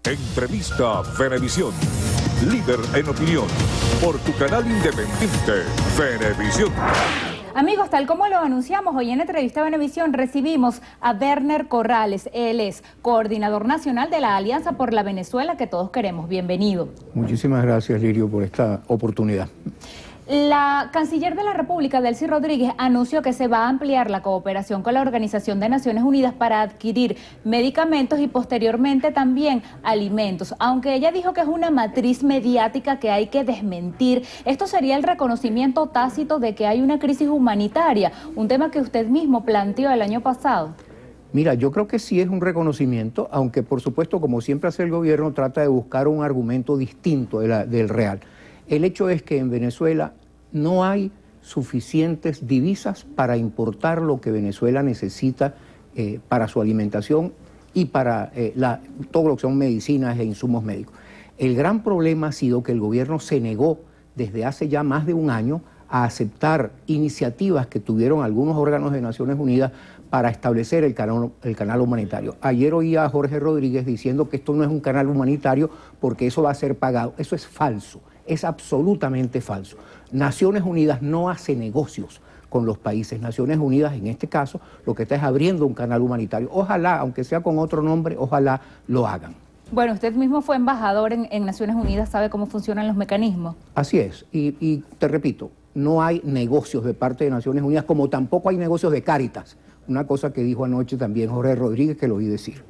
Entrevista Venevisión. Líder en opinión. Por tu canal independiente, Venevisión. Amigos, tal como lo anunciamos, hoy en Entrevista Venevisión recibimos a Werner Corrales. Él es coordinador nacional de la Alianza por la Venezuela que todos queremos. Bienvenido. Muchísimas gracias, Lirio, por esta oportunidad. La canciller de la República, Delcy Rodríguez, anunció que se va a ampliar la cooperación con la Organización de Naciones Unidas para adquirir medicamentos y posteriormente también alimentos. Aunque ella dijo que es una matriz mediática que hay que desmentir, esto sería el reconocimiento tácito de que hay una crisis humanitaria, un tema que usted mismo planteó el año pasado. Mira, yo creo que sí es un reconocimiento, aunque por supuesto, como siempre hace el gobierno, trata de buscar un argumento distinto del real. El hecho es que en Venezuela no hay suficientes divisas para importar lo que Venezuela necesita para su alimentación y para todo lo que son medicinas e insumos médicos. El gran problema ha sido que el gobierno se negó desde hace ya más de un año a aceptar iniciativas que tuvieron algunos órganos de Naciones Unidas para establecer el canal humanitario. Ayer oí a Jorge Rodríguez diciendo que esto no es un canal humanitario porque eso va a ser pagado. Eso es falso. Es absolutamente falso. Naciones Unidas no hace negocios con los países. Naciones Unidas, en este caso, lo que está es abriendo un canal humanitario. Ojalá, aunque sea con otro nombre, ojalá lo hagan. Bueno, usted mismo fue embajador en Naciones Unidas, sabe cómo funcionan los mecanismos. Así es. Y te repito, no hay negocios de parte de Naciones Unidas, como tampoco hay negocios de Cáritas. Una cosa que dijo anoche también Jorge Rodríguez, que lo oí decir.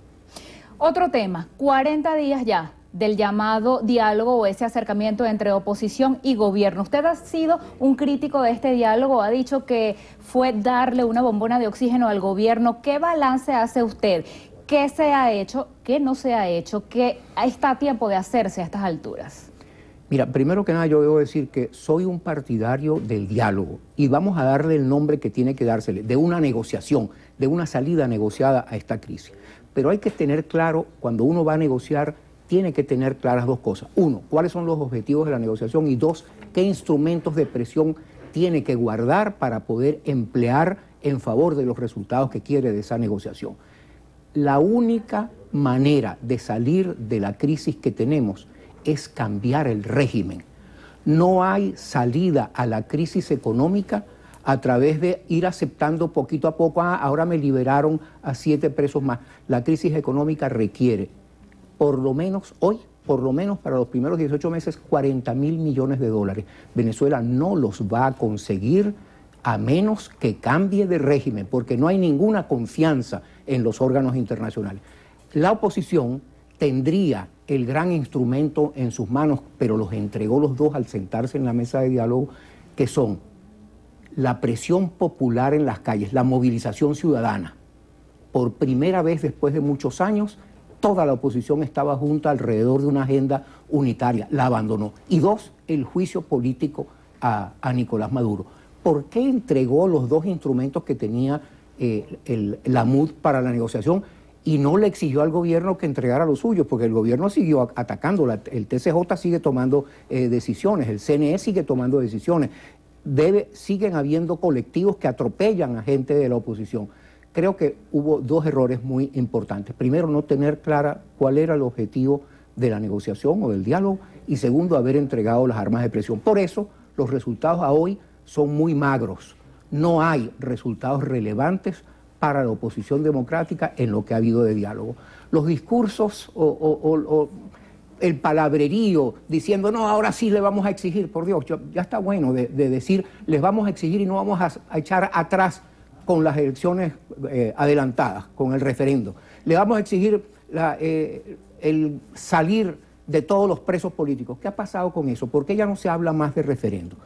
Otro tema, 40 días ya del llamado diálogo o ese acercamiento entre oposición y gobierno. Usted ha sido un crítico de este diálogo, ha dicho que fue darle una bombona de oxígeno al gobierno. ¿Qué balance hace usted? ¿Qué se ha hecho? ¿Qué no se ha hecho? ¿Qué está a tiempo de hacerse a estas alturas? Mira, primero que nada yo debo decir que soy un partidario del diálogo y vamos a darle el nombre que tiene que dársele, de una negociación, de una salida negociada a esta crisis. Pero hay que tener claro, cuando uno va a negociar, tiene que tener claras dos cosas. Uno, cuáles son los objetivos de la negociación y dos, qué instrumentos de presión tiene que guardar para poder emplear en favor de los resultados que quiere de esa negociación. La única manera de salir de la crisis que tenemos es cambiar el régimen. No hay salida a la crisis económica a través de ir aceptando poquito a poco, ahora me liberaron a 7 presos más. La crisis económica requiere, por lo menos hoy, por lo menos para los primeros 18 meses, 40.000 millones de dólares. Venezuela no los va a conseguir a menos que cambie de régimen, porque no hay ninguna confianza en los órganos internacionales. La oposición tendría el gran instrumento en sus manos, pero los entregó los dos al sentarse en la mesa de diálogo, que son la presión popular en las calles, la movilización ciudadana. Por primera vez después de muchos años, toda la oposición estaba junta alrededor de una agenda unitaria, la abandonó. Y dos, el juicio político a Nicolás Maduro. ¿Por qué entregó los dos instrumentos que tenía la MUD para la negociación y no le exigió al gobierno que entregara los suyos? Porque el gobierno siguió atacando, el TCJ sigue tomando decisiones, el CNE sigue tomando decisiones, siguen habiendo colectivos que atropellan a gente de la oposición. Creo que hubo dos errores muy importantes. Primero, no tener clara cuál era el objetivo de la negociación o del diálogo, y segundo, haber entregado las armas de presión. Por eso, los resultados a hoy son muy magros. No hay resultados relevantes para la oposición democrática en lo que ha habido de diálogo. Los discursos o el palabrerío diciendo, no, ahora sí le vamos a exigir, por Dios, ya está bueno de decir, les vamos a exigir y no vamos a echar atrás con las elecciones adelantadas, con el referendo. Le vamos a exigir el salir de todos los presos políticos. ¿Qué ha pasado con eso? ¿Por qué ya no se habla más de referendo?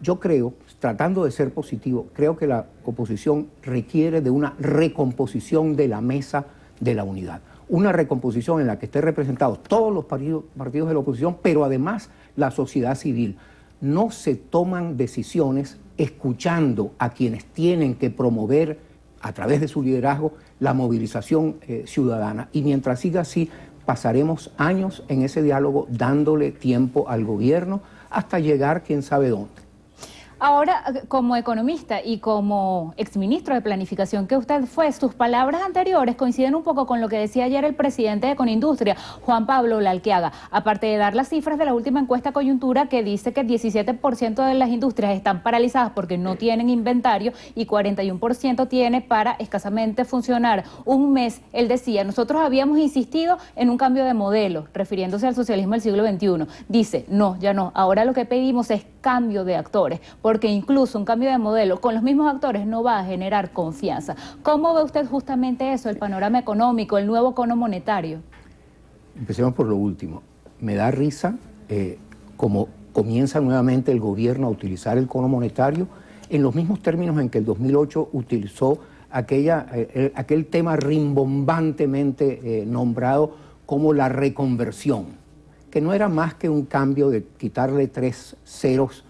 Yo creo, tratando de ser positivo, creo que la oposición requiere de una recomposición de la mesa de la unidad. Una recomposición en la que estén representados todos los partidos de la oposición, pero además la sociedad civil. No se toman decisiones escuchando a quienes tienen que promover, a través de su liderazgo, la movilización ciudadana. Y mientras siga así, pasaremos años en ese diálogo dándole tiempo al gobierno hasta llegar quién sabe dónde. Ahora, como economista y como exministro de Planificación que usted fue, sus palabras anteriores coinciden un poco con lo que decía ayer el presidente de Econindustria, Juan Pablo Lalquiaga, aparte de dar las cifras de la última encuesta coyuntura que dice que 17% de las industrias están paralizadas porque no tienen inventario y 41% tiene para escasamente funcionar un mes. Él decía, nosotros habíamos insistido en un cambio de modelo, refiriéndose al socialismo del siglo XXI. Dice, no, ya no, ahora lo que pedimos es cambio de actores, porque incluso un cambio de modelo con los mismos actores no va a generar confianza. ¿Cómo ve usted justamente eso, el panorama económico, el nuevo cono monetario? Empecemos por lo último. Me da risa como comienza nuevamente el gobierno a utilizar el cono monetario en los mismos términos en que el 2008 utilizó aquel tema rimbombantemente nombrado como la reconversión, que no era más que un cambio de quitarle 3 ceros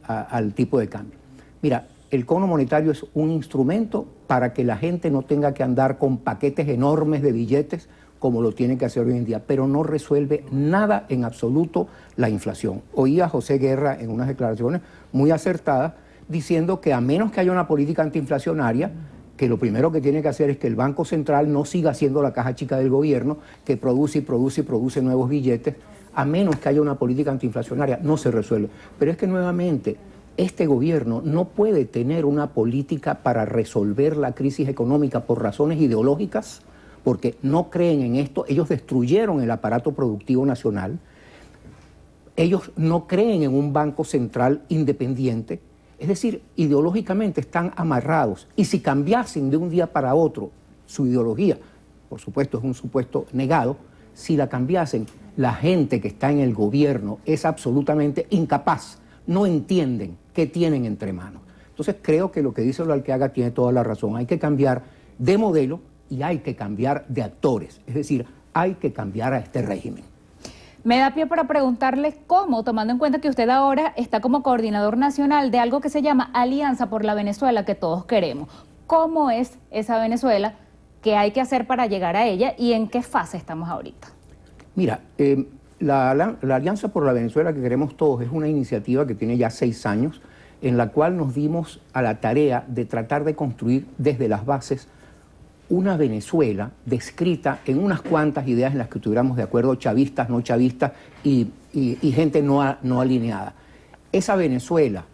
al tipo de cambio. Mira, el cono monetario es un instrumento para que la gente no tenga que andar con paquetes enormes de billetes como lo tiene que hacer hoy en día, pero no resuelve nada en absoluto la inflación. Oí a José Guerra en unas declaraciones muy acertadas diciendo que a menos que haya una política antiinflacionaria, que lo primero que tiene que hacer es que el Banco Central no siga siendo la caja chica del gobierno, que produce y produce y produce nuevos billetes, a menos que haya una política antiinflacionaria, no se resuelve. Pero es que nuevamente, este gobierno no puede tener una política para resolver la crisis económica por razones ideológicas, porque no creen en esto. Ellos destruyeron el aparato productivo nacional, ellos no creen en un Banco Central independiente, es decir, ideológicamente están amarrados, y si cambiasen de un día para otro su ideología, por supuesto es un supuesto negado, si la cambiasen, la gente que está en el gobierno es absolutamente incapaz, no entienden qué tienen entre manos. Entonces creo que lo que dice Lalquiaga tiene toda la razón, hay que cambiar de modelo y hay que cambiar de actores, es decir, hay que cambiar a este régimen. Me da pie para preguntarle cómo, tomando en cuenta que usted ahora está como coordinador nacional de algo que se llama Alianza por la Venezuela que todos queremos. ¿Cómo es esa Venezuela? ¿Qué hay que hacer para llegar a ella y en qué fase estamos ahorita? Mira, la Alianza por la Venezuela que queremos todos es una iniciativa que tiene ya 6 años, en la cual nos dimos a la tarea de tratar de construir desde las bases una Venezuela descrita en unas cuantas ideas en las que estuviéramos de acuerdo, chavistas, no chavistas y gente no alineada. Esa Venezuela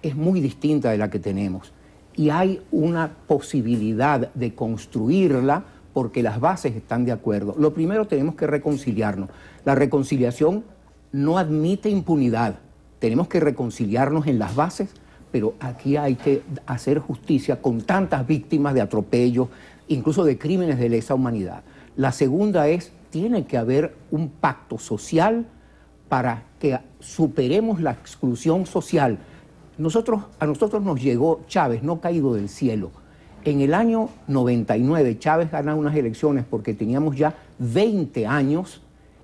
es muy distinta de la que tenemos y hay una posibilidad de construirla porque las bases están de acuerdo. Lo primero, tenemos que reconciliarnos. La reconciliación no admite impunidad. Tenemos que reconciliarnos en las bases, pero aquí hay que hacer justicia con tantas víctimas de atropellos, incluso de crímenes de lesa humanidad. La segunda es, tiene que haber un pacto social para que superemos la exclusión social. A nosotros nos llegó Chávez, no caído del cielo. En el año 99, Chávez gana unas elecciones porque teníamos ya 20 años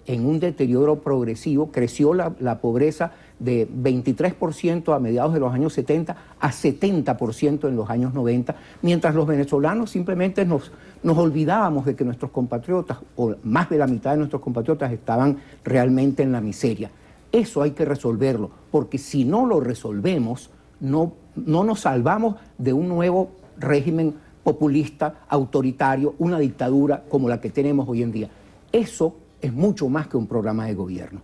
en un deterioro progresivo, creció la pobreza de 23% a mediados de los años 70 a 70% en los años 90, mientras los venezolanos simplemente nos olvidábamos de que nuestros compatriotas, o más de la mitad de nuestros compatriotas, estaban realmente en la miseria. Eso hay que resolverlo, porque si no lo resolvemos, no nos salvamos de un nuevo régimen populista, autoritario, una dictadura como la que tenemos hoy en día. Eso es mucho más que un programa de gobierno.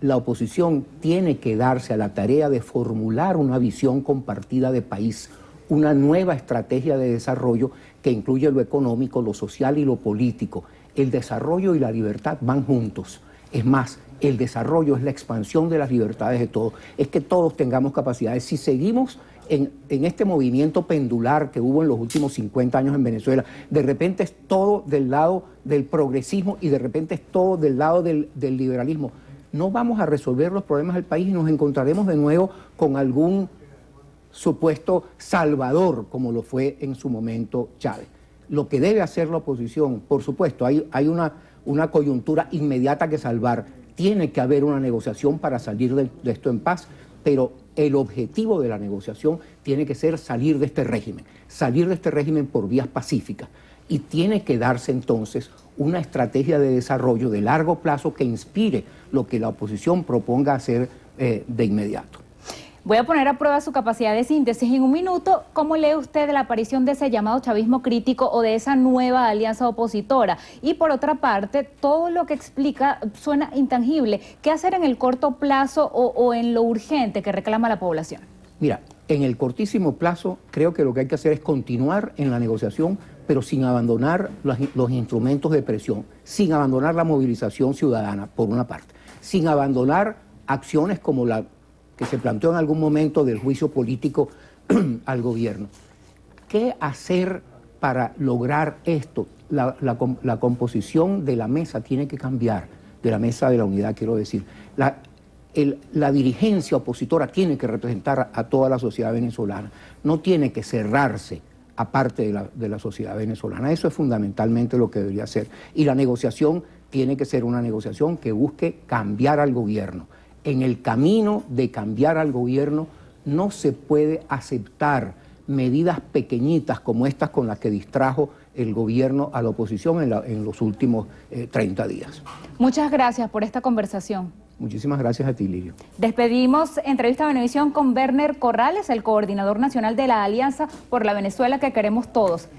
La oposición tiene que darse a la tarea de formular una visión compartida de país, una nueva estrategia de desarrollo que incluye lo económico, lo social y lo político. El desarrollo y la libertad van juntos. Es más, el desarrollo es la expansión de las libertades de todos. Es que todos tengamos capacidades. Si seguimos en este movimiento pendular que hubo en los últimos 50 años en Venezuela, de repente es todo del lado del progresismo y de repente es todo del lado del liberalismo. No vamos a resolver los problemas del país y nos encontraremos de nuevo con algún supuesto salvador, como lo fue en su momento Chávez. Lo que debe hacer la oposición, por supuesto, hay una coyuntura inmediata que salvar. Tiene que haber una negociación para salir de esto en paz, pero el objetivo de la negociación tiene que ser salir de este régimen por vías pacíficas. Y tiene que darse entonces una estrategia de desarrollo de largo plazo que inspire lo que la oposición proponga hacer de inmediato. Voy a poner a prueba su capacidad de síntesis en un minuto. ¿Cómo lee usted la aparición de ese llamado chavismo crítico o de esa nueva alianza opositora? Y por otra parte, todo lo que explica suena intangible. ¿Qué hacer en el corto plazo o en lo urgente que reclama la población? Mira, en el cortísimo plazo creo que lo que hay que hacer es continuar en la negociación, pero sin abandonar los instrumentos de presión, sin abandonar la movilización ciudadana, por una parte, sin abandonar acciones como la que se planteó en algún momento del juicio político al gobierno. ¿Qué hacer para lograr esto? La composición de la mesa tiene que cambiar, de la mesa de la unidad, quiero decir. La dirigencia opositora tiene que representar a toda la sociedad venezolana, no tiene que cerrarse aparte de la sociedad venezolana. Eso es fundamentalmente lo que debería ser. Y la negociación tiene que ser una negociación que busque cambiar al gobierno. En el camino de cambiar al gobierno no se puede aceptar medidas pequeñitas como estas con las que distrajo el gobierno a la oposición en los últimos 30 días. Muchas gracias por esta conversación. Muchísimas gracias a ti, Lirio. Despedimos entrevista a Venevisión con Werner Corrales, el coordinador nacional de la Alianza por la Venezuela que queremos todos.